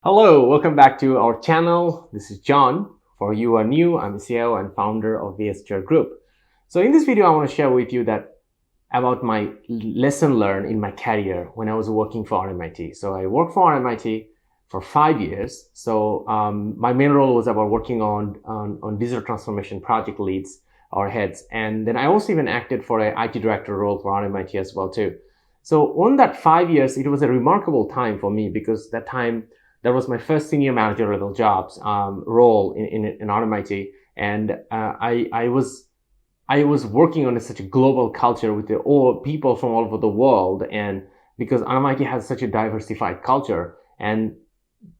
Hello, welcome back to our channel. This is John. For you who are new, I'm CEO and founder of VSHR Group. So in this video, I want to share with you that about my lesson learned in my career when I was working for RMIT. So I worked for RMIT for 5 years. So my main role was about working on digital transformation project leads or heads. And then I also even acted for an IT director role for RMIT as well too. So on that 5 years, it was a remarkable time for me because that time that was my first senior manager level jobs role in RMIT, and I was working on such a global culture with all people from all over the world, and because RMIT has such a diversified culture, and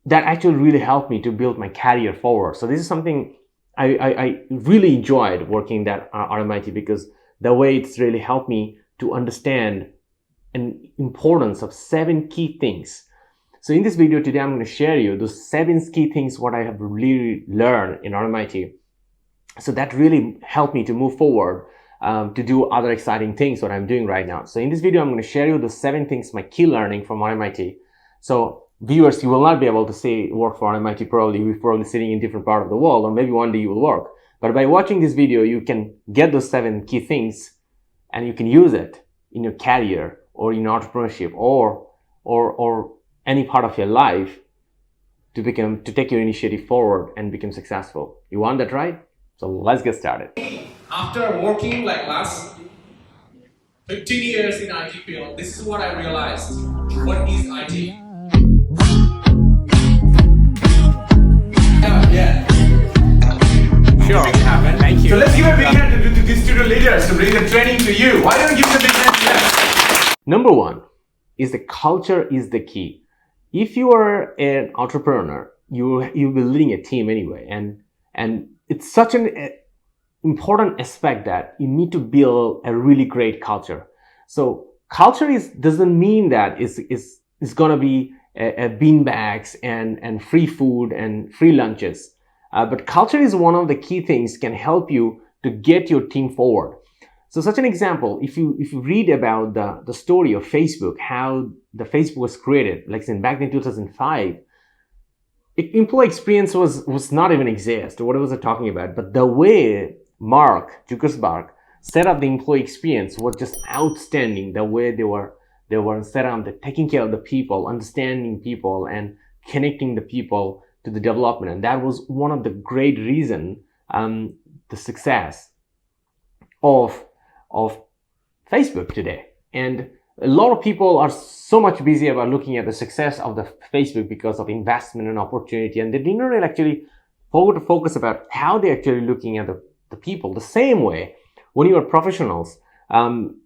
that actually really helped me to build my career forward. So this is something I really enjoyed working at RMIT because the way it's really helped me to understand an importance of 7 key things. So in this video today, I'm going to share you those 7 key things what I have really learned in RMIT. So that really helped me to move forward to do other exciting things what I'm doing right now. So in this video, I'm going to share you the 7 things, my key learning from RMIT. So viewers, you will not be able to say work for RMIT probably. You're probably sitting in different part of the world, or maybe one day you will work. But by watching this video, you can get those 7 key things and you can use it in your career or in entrepreneurship or any part of your life to take your initiative forward and become successful. You want that, right? So let's get started. After working like last 15 years in IT field, this is what I realized. What is IT? Yeah. Sure. Thank you. So let's give a big hand to these student leaders to bring the training to you. Why don't you give the big hand to them? Number 1 is the culture is the key. If you are an entrepreneur, you'll be leading a team anyway, and it's such an important aspect that you need to build a really great culture. So culture doesn't mean that it's gonna be a bean bags and free food and free lunches, but culture is one of the key things can help you to get your team forward. So such an example, if you read about the story of Facebook, how the Facebook was created, like back in 2005, employee experience was not even exist. What was I talking about? But the way Mark Zuckerberg set up the employee experience was just outstanding. The way they were set up, taking care of the people, understanding people, and connecting the people to the development, and that was one of the great reason the success of Facebook today. And a lot of people are so much busy about looking at the success of the Facebook because of investment and opportunity, and they didn't really actually focus about how they're actually looking at the people. The same way, when you are professionals,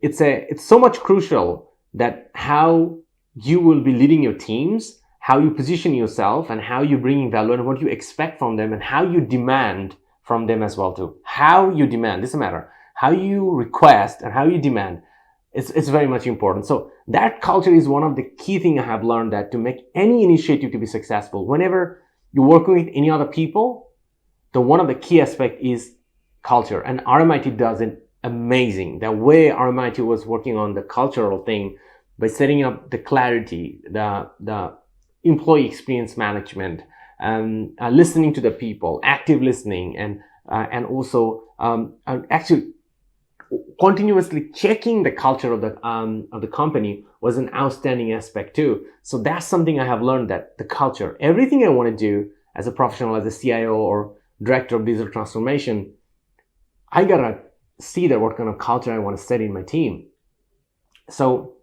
it's so much crucial that how you will be leading your teams, how you position yourself, and how you bring value, and what you expect from them, and how you demand from them as well too. How you demand, this is a matter. How you request and how you demand, it's very much important. So that culture is one of the key things I have learned, that to make any initiative to be successful, whenever you're working with any other people, one of the key aspect is culture. And RMIT does it amazing. The way RMIT was working on the cultural thing by setting up the clarity, the employee experience management, listening to the people, active listening, and also actually continuously checking the culture of the company was an outstanding aspect too. So that's something I have learned, that the culture, everything I want to do as a professional, as a CIO or director of digital transformation, I gotta see that what kind of culture I want to set in my team. So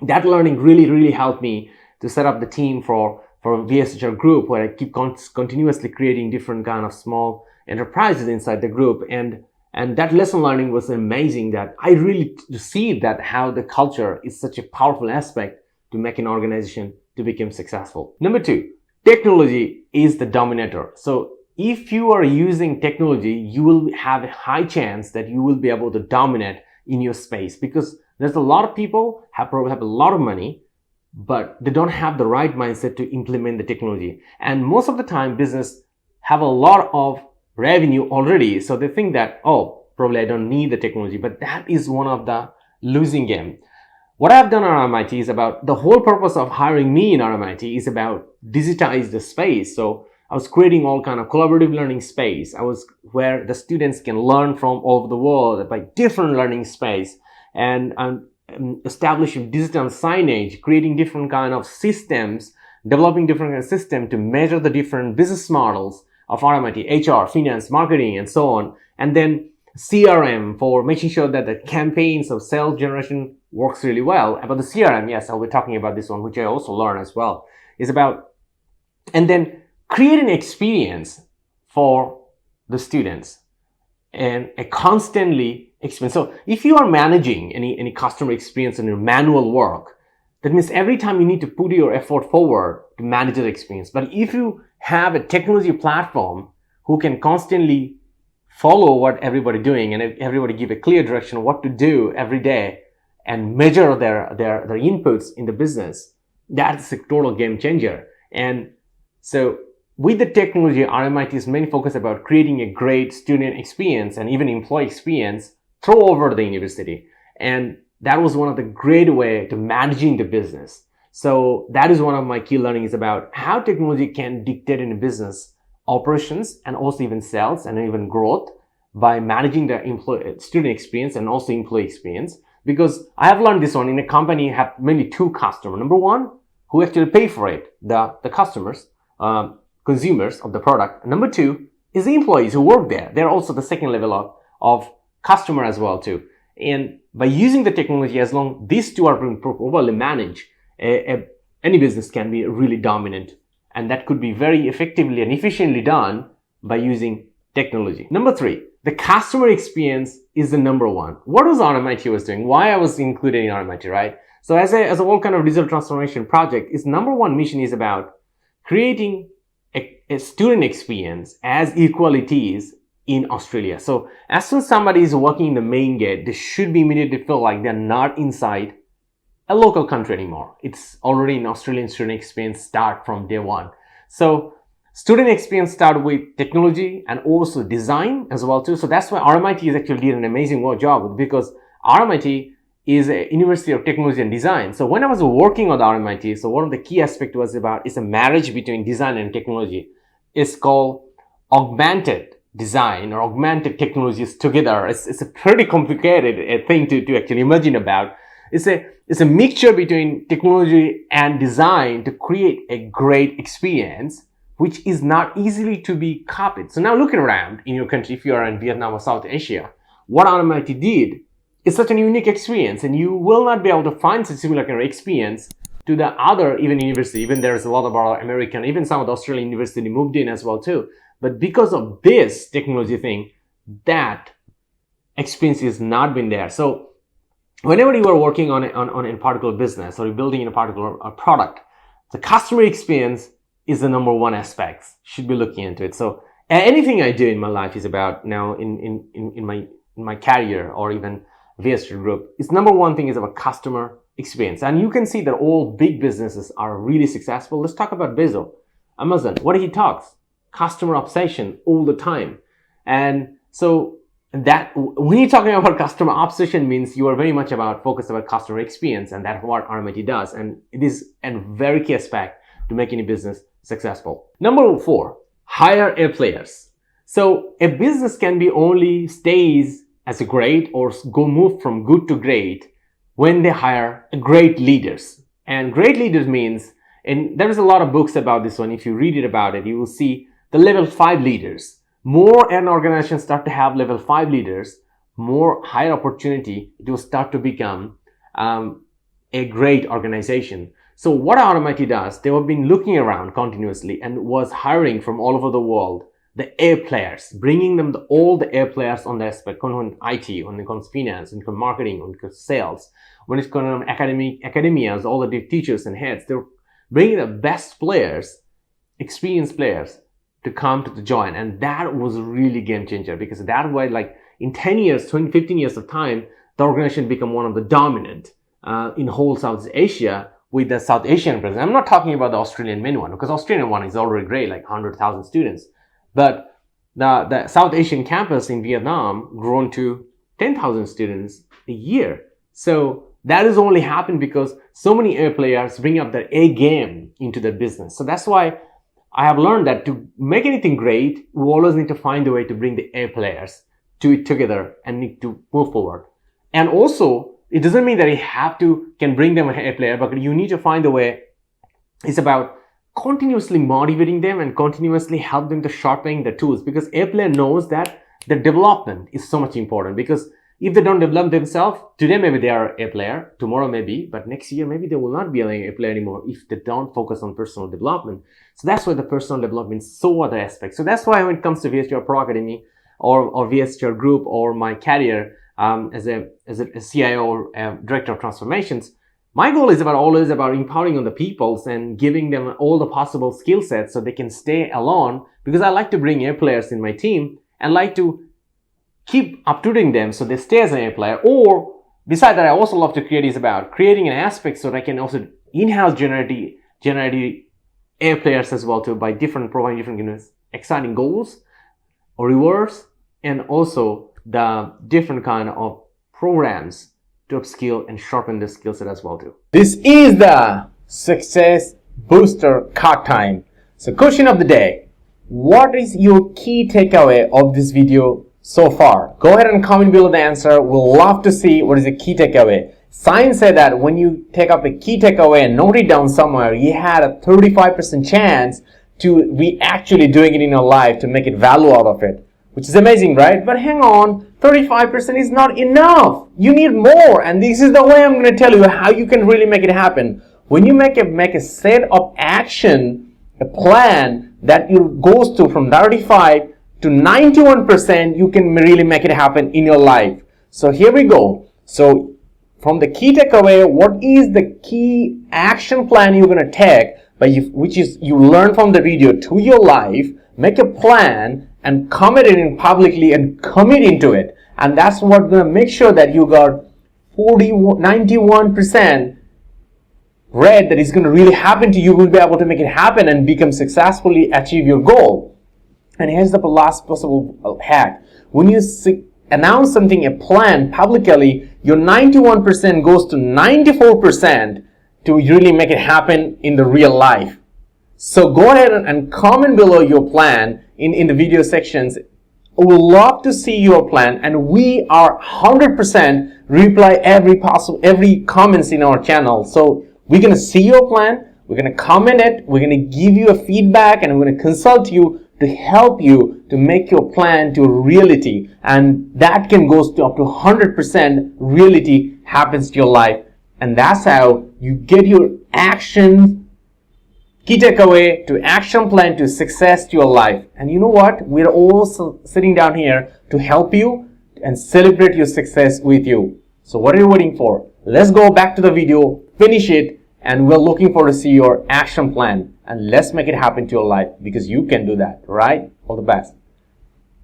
that learning really helped me to set up the team for VSHR Group, where I keep continuously creating different kind of small enterprises inside the group. And that lesson learning was amazing, that I really see that how the culture is such a powerful aspect to make an organization to become successful. Number 2, technology is the dominator. So if you are using technology, you will have a high chance that you will be able to dominate in your space, because there's a lot of people probably have a lot of money, but they don't have the right mindset to implement the technology. And most of the time, business have a lot of revenue already, so they think that, oh, probably I don't need the technology. But that is one of the losing game. what I've done at RMIT is about the whole purpose of hiring me in RMIT is about digitize the space. So I was creating all kind of collaborative learning space. I was where the students can learn from all over the world by different learning space, and establishing digital signage, creating different kind of systems, developing different kind of system to measure the different business models of RMIT, HR, finance, marketing, and so on. And then CRM for making sure that the campaigns of sales generation works really well. About the CRM, yes, I'll be talking about this one, which I also learned as well, is about, and then create an experience for the students and a constantly experience. So if you are managing any customer experience in your manual work, that means every time you need to put your effort forward to manage the experience. But if you have a technology platform who can constantly follow what everybody doing and everybody give a clear direction of what to do every day and measure their inputs in the business, that's a total game changer. And so with the technology, RMIT is mainly focused about creating a great student experience and even employee experience through over the university. And that was one of the great way to managing the business. So that is one of my key learnings about how technology can dictate in a business operations and also even sales and even growth by managing the student experience and also employee experience. Because I have learned this one in a company, have mainly two customers. Number one, who actually pay for it, the customers, consumers of the product. Number two is the employees who work there. They're also the second level of customer as well too. And by using the technology, as long these two are properly managed, any business can be really dominant. And that could be very effectively and efficiently done by using technology. Number three, the customer experience is the number one. What was RMIT was doing? Why I was included in RMIT, right? So as a whole kind of digital transformation project, its number one mission is about creating a student experience as equalities in Australia. So as soon as somebody is walking in the main gate, they should be immediately feel like they're not inside a local country anymore. It's already an Australian student experience start from day one. So student experience start with technology and also design as well too. So that's why RMIT is actually did an amazing job, because RMIT is a University of Technology and Design. So when I was working on the RMIT, so one of the key aspects was about, it's a marriage between design and technology. It's called augmented design or augmented technologies together. It's a pretty complicated thing to actually imagine about. It's a mixture between technology and design to create a great experience, which is not easily to be copied. So now looking around in your country, if you are in Vietnam or South Asia, what RMIT did is such a unique experience, and you will not be able to find such similar kind of experience to the other even university. Even there's a lot of our American, even some of the Australian university moved in as well too. But because of this technology thing, that experience has not been there. So whenever you are working on a particular business or you're building in a particular product, the customer experience is the number one aspect. Should be looking into it. So anything I do in my life is about now in my career or even VSHR Group, its number one thing is about customer experience. And you can see that all big businesses are really successful. Let's talk about Bezos, Amazon. What he talks? Customer obsession all the time. And so that when you're talking about customer obsession means you are very much focused about customer experience, and that's what RMIT does. And it is a very key aspect to make any business successful. Number four, hire A players. So a business can be only stays as a great or move from good to great when they hire great leaders. And great leaders means, and there's a lot of books about this one. If you read it about it, you will see the level 5 leaders. More an organization start to have level 5 leaders, more higher opportunity, it will start to become a great organization. So what RMIT does, they have been looking around continuously and was hiring from all over the world the A players, bringing them all the A players on the aspect, on IT, when it comes to finance, when it comes to marketing, when it comes to sales, when it comes to academias, all the teachers and heads. They're bringing the best players, experienced players, to come to the join. And that was really game changer, because that way, like in 10 years, 20, 15 years of time, the organization become one of the dominant in whole Southeast Asia with the South Asian presence. I'm not talking about the Australian main one, because Australian one is already great, like 100,000 students. But the South Asian campus in Vietnam grown to 10,000 students a year. So That is only happened because so many A players bring up their A game into their business. So that's why I have learned that to make anything great, we always need to find a way to bring the A players to it together and need to move forward. And also, it doesn't mean that can bring them an A player, but you need to find a way. It's about continuously motivating them and continuously help them to sharpen the tools, because A player knows that the development is so much important. Because if they don't develop themselves, today maybe they are A player, tomorrow maybe, but next year maybe they will not be A player anymore if they don't focus on personal development. So that's why the personal development is so other aspects. So that's why when it comes to VSHR Pro Academy or VSHR Group or my career as a CIO or Director of Transformations, my goal is always about empowering on the peoples and giving them all the possible skill sets so they can stay alone, because I like to bring A players in my team and like to keep updating them so they stay as an A player. Or beside that, I also love to create is about creating an aspect so that I can also in-house generate A players as well too, by providing different exciting goals or rewards, and also the different kind of programs to upskill and sharpen the skill set as well too. This is the Success Booster card time. So question of the day: what is your key takeaway of this video so far? Go ahead and comment below the answer. We'll love to see what is the key takeaway. Science said that when you take up a key takeaway and note it down somewhere, you had a 35% chance to be actually doing it in your life to make it value out of it, which is amazing, right? But hang on, 35% is not enough. You need more, and this is the way I'm going to tell you how you can really make it happen. When you make a set of action, a plan that goes to from 35 to 91%, you can really make it happen in your life. So here we go. So from the key takeaway, what is the key action plan you're going to take, which is you learn from the video to your life, make a plan and commit it in publicly and commit into it. And that's what's going to make sure that you got 91% red that is going to really happen to you. Will be able to make it happen and successfully achieve your goal. And here's the last possible hack. When you announce something, a plan publicly, your 91% goes to 94% to really make it happen in the real life. So go ahead and comment below your plan in the video sections. We would love to see your plan, and we are 100% reply every comments in our channel. So we're going to see your plan, we're going to comment it, we're going to give you a feedback, and we're going to consult you to help you to make your plan to a reality. And that can go to up to 100% reality happens to your life. And that's how you get your action, key takeaway to action plan to success to your life. And you know what? We're also sitting down here to help you and celebrate your success with you. So what are you waiting for? Let's go back to the video, finish it, and we're looking forward to see your action plan. And let's make it happen to your life, because you can do that, right? All the best.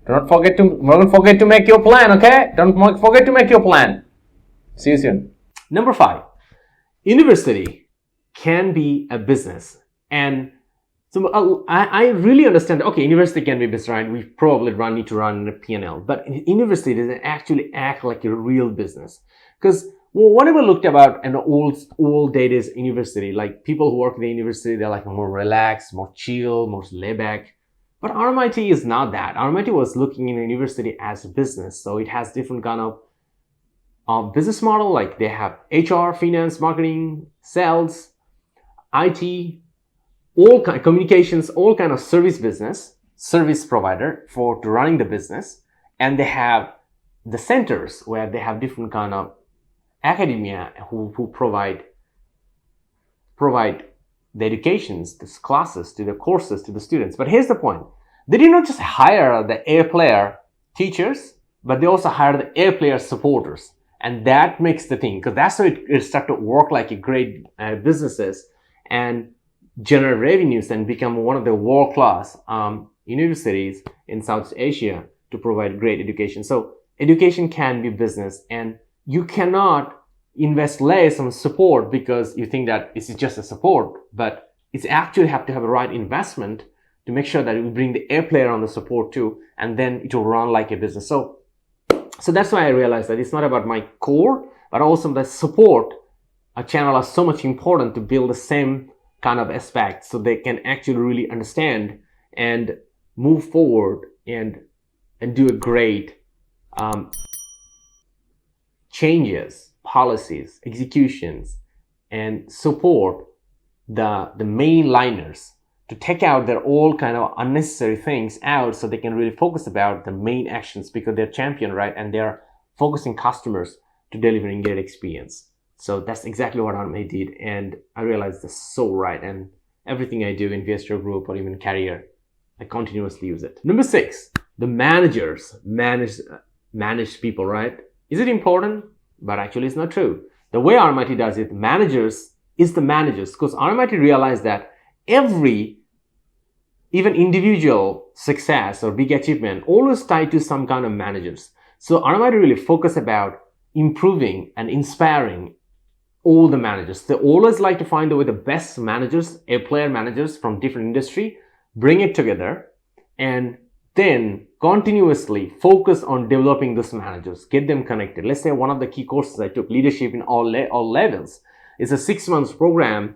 Don't forget to make your plan, okay? Don't forget to make your plan. See you soon. Number 5, university can be a business. And so I really understand, okay, university can be a business, right? We probably need to run a P&L, but university doesn't actually act like a real business. Because whenever I looked about an old days university, like people who work in the university, they're like more relaxed, more chill, more laid back. But RMIT is not that. RMIT was looking in a university as a business. So it has different kind of business model, like they have HR, finance, marketing, sales, IT, all kind of communications, all kind of service provider for running the business. And they have the centers where they have different kind of academia who provide the educations, the classes, to the courses, to the students. But here's the point. They did not just hire the A player teachers, but they also hire the A player supporters. And that makes the thing, because that's how it starts to work like a great businesses and generate revenues and become one of the world-class universities in South Asia to provide great education. So education can be business, and you cannot invest less on support because you think that this is just a support, but it's actually have to have a right investment to make sure that we bring the A player on the support too, and then it will run like a business. So that's why I realized that it's not about my core, but also the support channel are so much important to build the same kind of aspect so they can actually really understand and move forward and do a great changes, policies, executions, and support the mainliners to take out their all kind of unnecessary things out so they can really focus about the main actions because they're champion, right? And they're focusing customers to delivering great experience. So that's exactly what RMIT did, and I realized that's so right. And everything I do in VSHR Group or even career, I continuously use it. Number 6, the managers manage people, right? Is it important? But actually, it's not true. The way RMIT does it, managers is the managers, because RMIT realized that every even individual success or big achievement always tied to some kind of managers. So RMIT really focus about improving and inspiring all the managers. They always like to find the best managers, player managers from different industry, bring it together, and then continuously focus on developing those managers, get them connected. Let's say one of the key courses I took, leadership in all levels. It's a 6-month program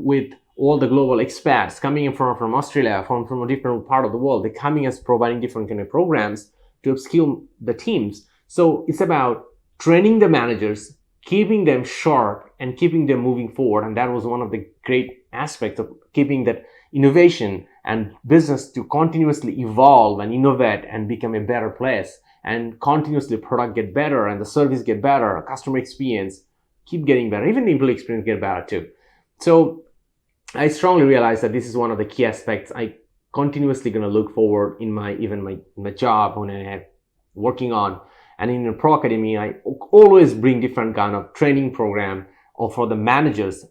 with all the global expats coming in from Australia, from a different part of the world. They're coming as providing different kind of programs to upskill the teams. So it's about training the managers, keeping them sharp and keeping them moving forward. And that was one of the great aspects of keeping that innovation and business to continuously evolve and innovate and become a better place, and continuously product get better and the service get better, customer experience keep getting better, even the employee experience get better too. So I strongly realize that this is one of the key aspects I continuously going to look forward in my job when I'm working on. And in the Pro Academy, I always bring different kind of training program or for the managers,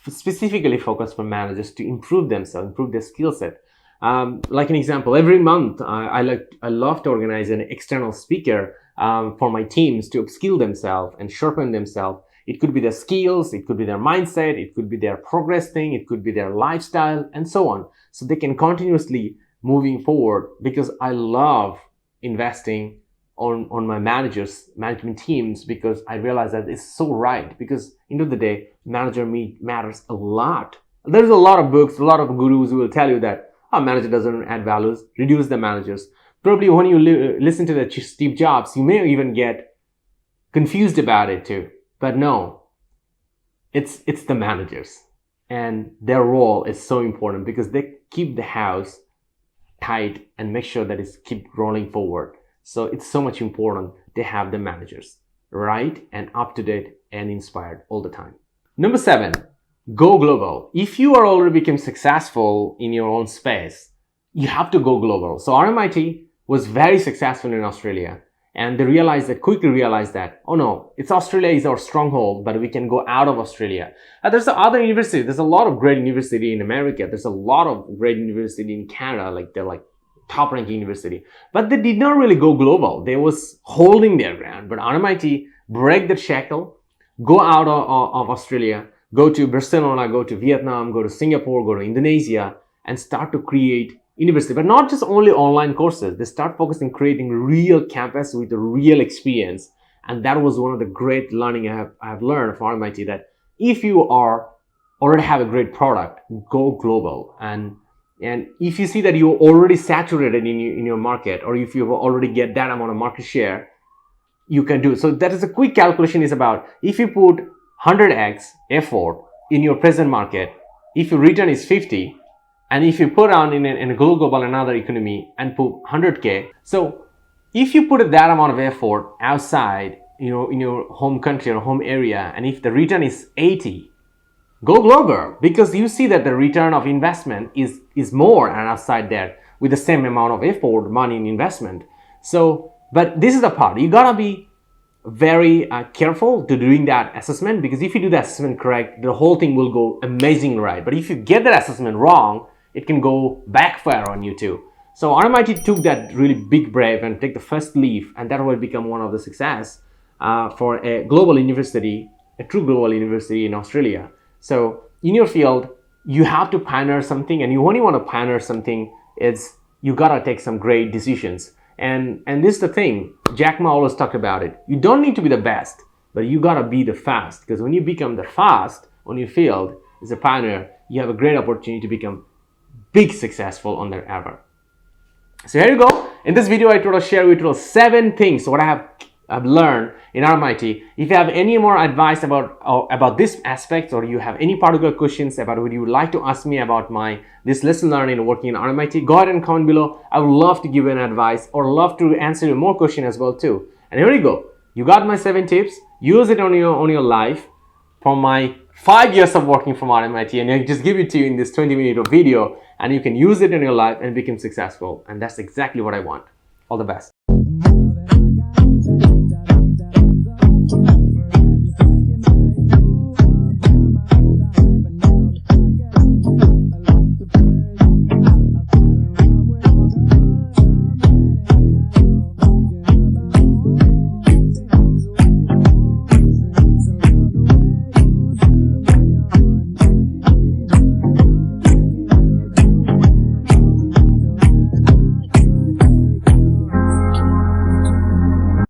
specifically focused for managers to improve themselves, improve their skill set. Like an example, every month I love to organize an external speaker for my teams to upskill themselves and sharpen themselves. It could be their skills, it could be their mindset, it could be their progress thing, it could be their lifestyle, and so on. So they can continuously moving forward, because I love investing on my management teams, because I realize that it's so right. Because end of the day, manager matters a lot. There's a lot of books, a lot of gurus who will tell you that manager doesn't add values, reduce the managers. Probably when you listen to the Steve Jobs, you may even get confused about it too. But no, it's the managers, and their role is so important because they keep the house tight and make sure that it's keep rolling forward. So it's so much important to have the managers right and up to date and inspired all the time. Number 7, go global. If you are already become successful in your own space, you have to go global. So RMIT was very successful in Australia. And they quickly realized that, oh no, Australia is our stronghold, but we can go out of Australia. There's other universities. There's a lot of great university in America. There's a lot of great university in Canada. They're top ranking university, but they did not really go global. They was holding their ground. But RMIT break the shackle, go out of Australia, go to Barcelona, go to Vietnam, go to Singapore, go to Indonesia, and start to create university, but not just only online courses. They start focusing creating real campus with a real experience. And that was one of the great learning I have learned from RMIT, that if you already have a great product, go global. And if you see that you're already saturated in your market, or if you already get that amount of market share, you can do it. So that is a quick calculation is about, if you put 100x effort in your present market, if your return is 50, and if you put on in a global another economy and put 100K, so if you put that amount of effort outside, in your home country or home area, and if the return is 80, go global, because you see that the return of investment is more and outside there with the same amount of effort, money, and investment. So, but this is the part, you gotta be very careful to doing that assessment, because if you do the assessment correct, the whole thing will go amazing right. But if you get that assessment wrong, it can go backfire on you too. So RMIT took that really big brave and take the first leap, and that will become one of the success for a global university, a true global university in Australia. So in your field, you have to pioneer something, and you only want to pioneer something, you gotta take some great decisions. And this is the thing, Jack Ma always talked about it. You don't need to be the best. but you gotta be the fast, because when you become the fast on your field as a pioneer, you have a great opportunity to become big successful on that ever. So here you go. In this video, I share with you 7 things what I've learned in RMIT. If you have any more advice about this aspect, or you have any particular questions about what you would like to ask me about this lesson learned in working in RMIT, go ahead and comment below. I would love to give you an advice or love to answer you more questions as well too. And here you go. You got my 7 tips. Use it on your life from my 5 years of working from RMIT, and I just give it to you in this 20-minute video, and you can use it in your life and become successful. And that's exactly what I want. All the best.